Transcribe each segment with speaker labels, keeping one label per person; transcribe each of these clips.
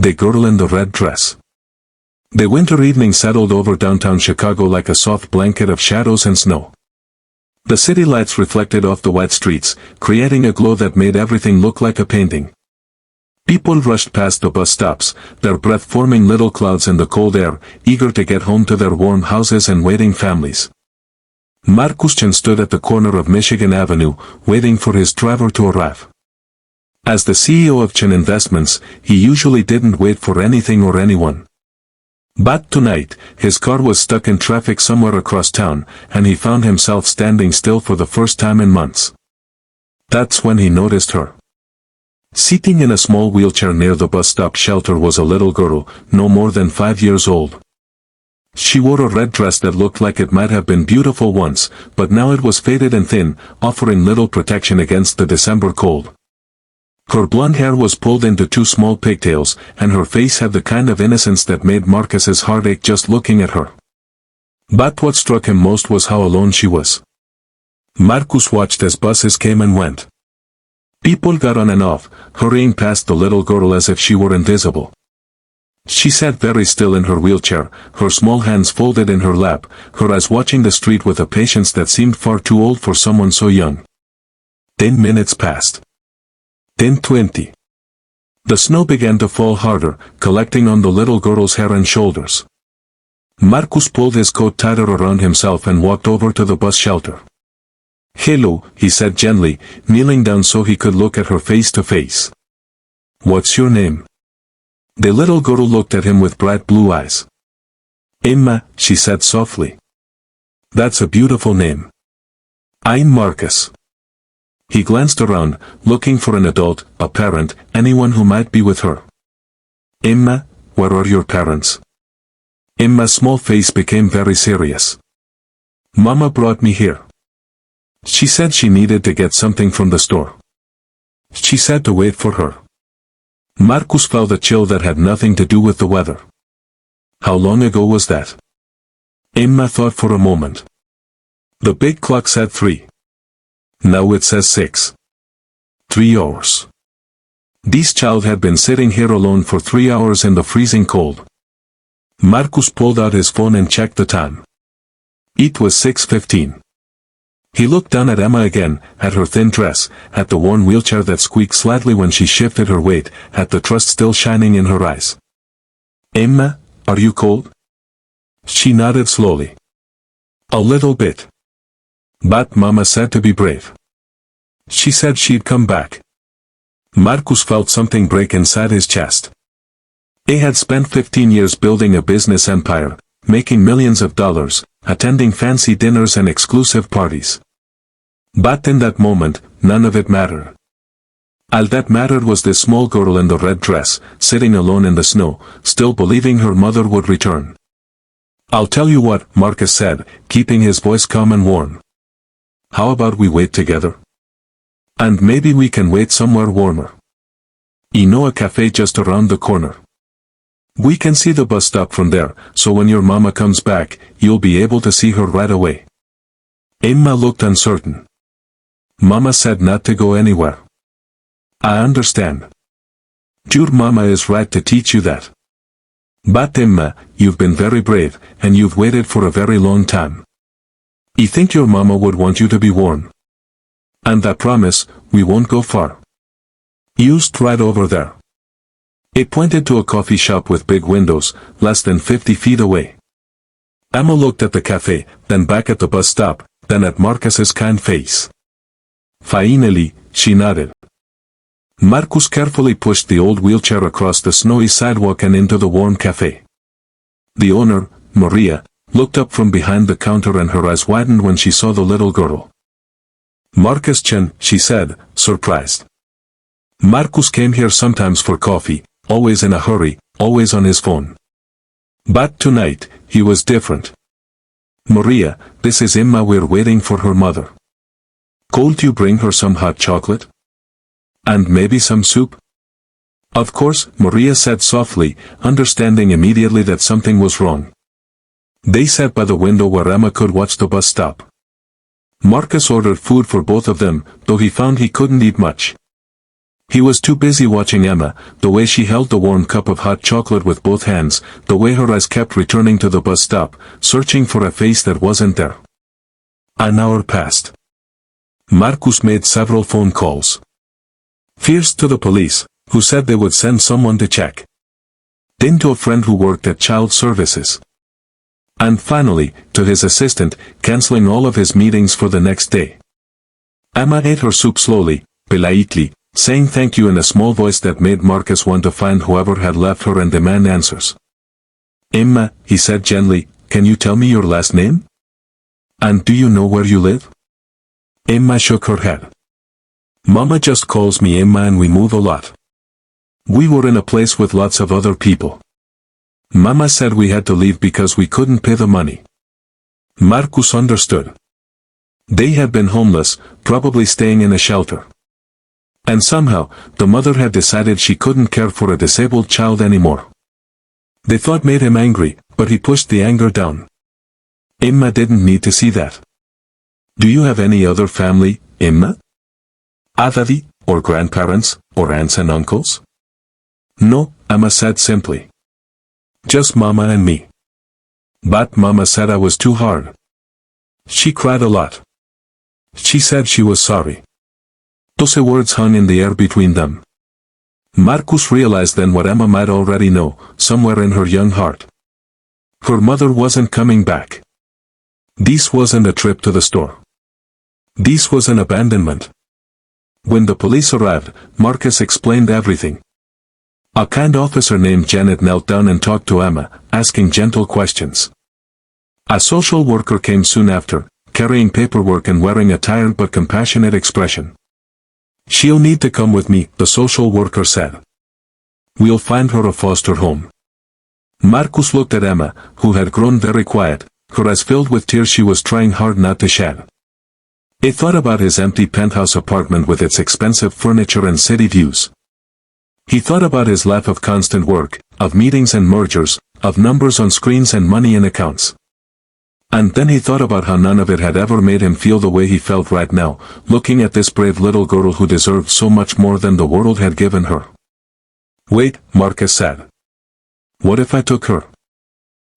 Speaker 1: The Girl in the Red Dress. The winter evening settled over downtown Chicago like a soft blanket of shadows and snow. The city lights reflected off the wet streets, creating a glow that made everything look like a painting. People rushed past the bus stops, their breath forming little clouds in the cold air, eager to get home to their warm houses and waiting families. Marcus Chen stood at the corner of Michigan Avenue, waiting for his driver to arrive. As the CEO of Chen Investments, he usually didn't wait for anything or anyone. But tonight, his car was stuck in traffic somewhere across town, and he found himself standing still for the first time in months. That's when he noticed her. Sitting in a small wheelchair near the bus stop shelter was a little girl, no more than 5 years old. She wore a red dress that looked like it might have been beautiful once, but now it was faded and thin, offering little protection against the December cold. Her blonde hair was pulled into 2 small pigtails, and her face had the kind of innocence that made Marcus's heart ache just looking at her. But what struck him most was how alone she was. Marcus watched as buses came and went. People got on and off, hurrying past the little girl as if she were invisible. She sat very still in her wheelchair, her small hands folded in her lap, her eyes watching the street with a patience that seemed far too old for someone so young. 10 minutes passed. Then 20. The snow began to fall harder, collecting on the little girl's hair and shoulders. Marcus pulled his coat tighter around himself and walked over to the bus shelter. "Hello," he said gently, kneeling down so he could look at her face to face. "What's your name?" The little girl looked at him with bright blue eyes. "Emma," she said softly. "That's a beautiful name." "I'm Marcus." He glanced around, looking for an adult, a parent, anyone who might be with her. "Emma, where are your parents?" Emma's small face became very serious. "Mama brought me here. She said she needed to get something from the store. She said to wait for her." Marcus felt a chill that had nothing to do with the weather. "How long ago was that?" Emma thought for a moment. The big clock said 3. Now it says 6. 3 hours. This child had been sitting here alone for 3 hours in the freezing cold. Marcus pulled out his phone and checked the time. It was 6:15. He looked down at Emma again, at her thin dress, at the worn wheelchair that squeaked slightly when she shifted her weight, at the trust still shining in her eyes. "Emma, are you cold?" She nodded slowly. "A little bit. But Mama said to be brave. She said she'd come back." Marcus felt something break inside his chest. He had spent 15 years building a business empire, making millions of dollars, attending fancy dinners and exclusive parties. But in that moment, none of it mattered. All that mattered was this small girl in the red dress, sitting alone in the snow, still believing her mother would return. "I'll tell you what," Marcus said, keeping his voice calm and warm. "How about we wait together? And maybe we can wait somewhere warmer. You know, a cafe just around the corner. We can see the bus stop from there, so when your mama comes back, you'll be able to see her right away." Emma looked uncertain. "Mama said not to go anywhere." "I understand. Your mama is right to teach you that. But Emma, you've been very brave, and you've waited for a very long time. You think your mama would want you to be warm. And I promise, we won't go far. Just right over there." It pointed to a coffee shop with big windows, less than 50 feet away. Emma looked at the cafe, then back at the bus stop, then at Marcus's kind face. Finally, she nodded. Marcus carefully pushed the old wheelchair across the snowy sidewalk and into the warm cafe. The owner, Maria, looked up from behind the counter and her eyes widened when she saw the little girl. "Marcus Chen," she said, surprised. Marcus came here sometimes for coffee, always in a hurry, always on his phone. But tonight, he was different. "Maria, this is Emma, we're waiting for her mother. Could you bring her some hot chocolate? And maybe some soup?" "Of course," Maria said softly, understanding immediately that something was wrong. They sat by the window where Emma could watch the bus stop. Marcus ordered food for both of them, though he found he couldn't eat much. He was too busy watching Emma, the way she held the warm cup of hot chocolate with both hands, the way her eyes kept returning to the bus stop, searching for a face that wasn't there. An hour passed. Marcus made several phone calls. First to the police, who said they would send someone to check. Then to a friend who worked at child services. And finally, to his assistant, canceling all of his meetings for the next day. Emma ate her soup slowly, politely, saying thank you in a small voice that made Marcus want to find whoever had left her and demand answers. Emma, he said gently, can you tell me your last name? And do you know where you live? Emma shook her head. Mama just calls me Emma and we move a lot. We were in a place with lots of other people. Mama said we had to leave because we couldn't pay the money. Marcus understood. They had been homeless, probably staying in a shelter. And somehow, the mother had decided she couldn't care for a disabled child anymore. The thought made him angry, but he pushed the anger down. Emma didn't need to see that. Do you have any other family, Emma? Adadi, or grandparents, or aunts and uncles? No, Emma said simply. Just Mama and me. But Mama said I was too hard. She cried a lot. She said she was sorry. Those words hung in the air between them. Marcus realized then what Emma might already know, somewhere in her young heart. Her mother wasn't coming back. This wasn't a trip to the store. This was an abandonment. When the police arrived, Marcus explained everything. A kind officer named Janet knelt down and talked to Emma, asking gentle questions. A social worker came soon after, carrying paperwork and wearing a tired but compassionate expression. She'll need to come with me, the social worker said. We'll find her a foster home. Marcus looked at Emma, who had grown very quiet, her eyes filled with tears she was trying hard not to shed. He thought about his empty penthouse apartment with its expensive furniture and city views. He thought about his life of constant work, of meetings and mergers, of numbers on screens and money in accounts. And then he thought about how none of it had ever made him feel the way he felt right now, looking at this brave little girl who deserved so much more than the world had given her. Wait, Marcus said. What if I took her?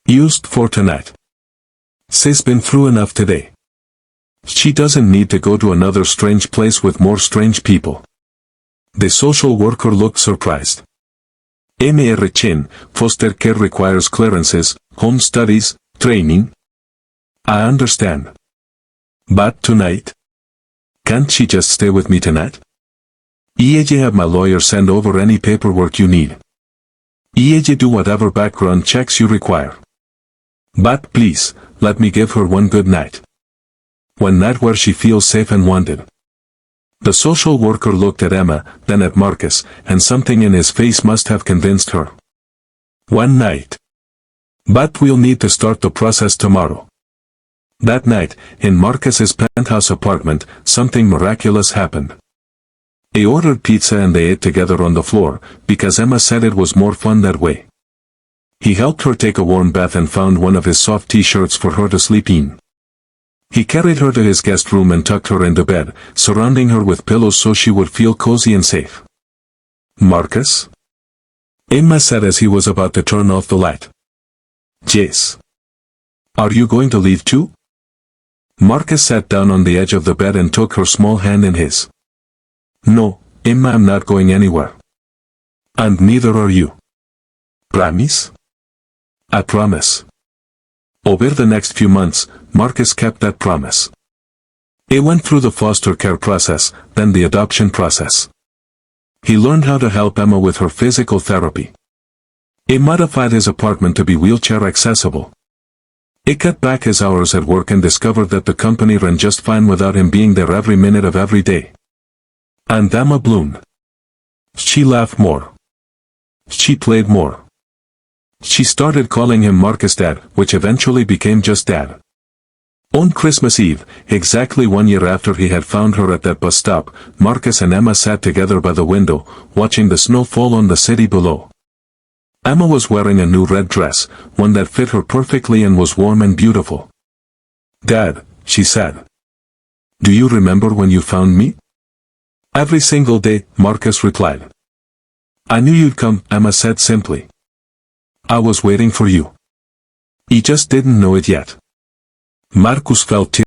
Speaker 1: Used for tonight. She's been through enough today. She doesn't need to go to another strange place with more strange people. The social worker looked surprised. MRChin, foster care requires clearances, home studies, training. I understand. But tonight? Can't she just stay with me tonight? Have my lawyer send over any paperwork you need. Do whatever background checks you require. But please, let me give her one good night. One night where she feels safe and wanted. The social worker looked at Emma, then at Marcus, and something in his face must have convinced her. One night. But we'll need to start the process tomorrow. That night, in Marcus's penthouse apartment, something miraculous happened. They ordered pizza and they ate together on the floor, because Emma said it was more fun that way. He helped her take a warm bath and found one of his soft t-shirts for her to sleep in. He carried her to his guest room and tucked her into bed, surrounding her with pillows so she would feel cozy and safe. Marcus? Emma said as he was about to turn off the light. Yes. Are you going to leave too? Marcus sat down on the edge of the bed and took her small hand in his. No, Emma, I'm not going anywhere. And neither are you. Promise? I promise. Over the next few months, Marcus kept that promise. He went through the foster care process, then the adoption process. He learned how to help Emma with her physical therapy. He modified his apartment to be wheelchair accessible. He cut back his hours at work and discovered that the company ran just fine without him being there every minute of every day. And Emma bloomed. She laughed more. She played more. She started calling him Marcus Dad, which eventually became just Dad. On Christmas Eve, exactly 1 year after he had found her at that bus stop, Marcus and Emma sat together by the window, watching the snow fall on the city below. Emma was wearing a new red dress, one that fit her perfectly and was warm and beautiful. Dad, she said. Do you remember when you found me? Every single day, Marcus replied. I knew you'd come, Emma said simply. I was waiting for you. You just didn't know it yet. Marcus felt tears.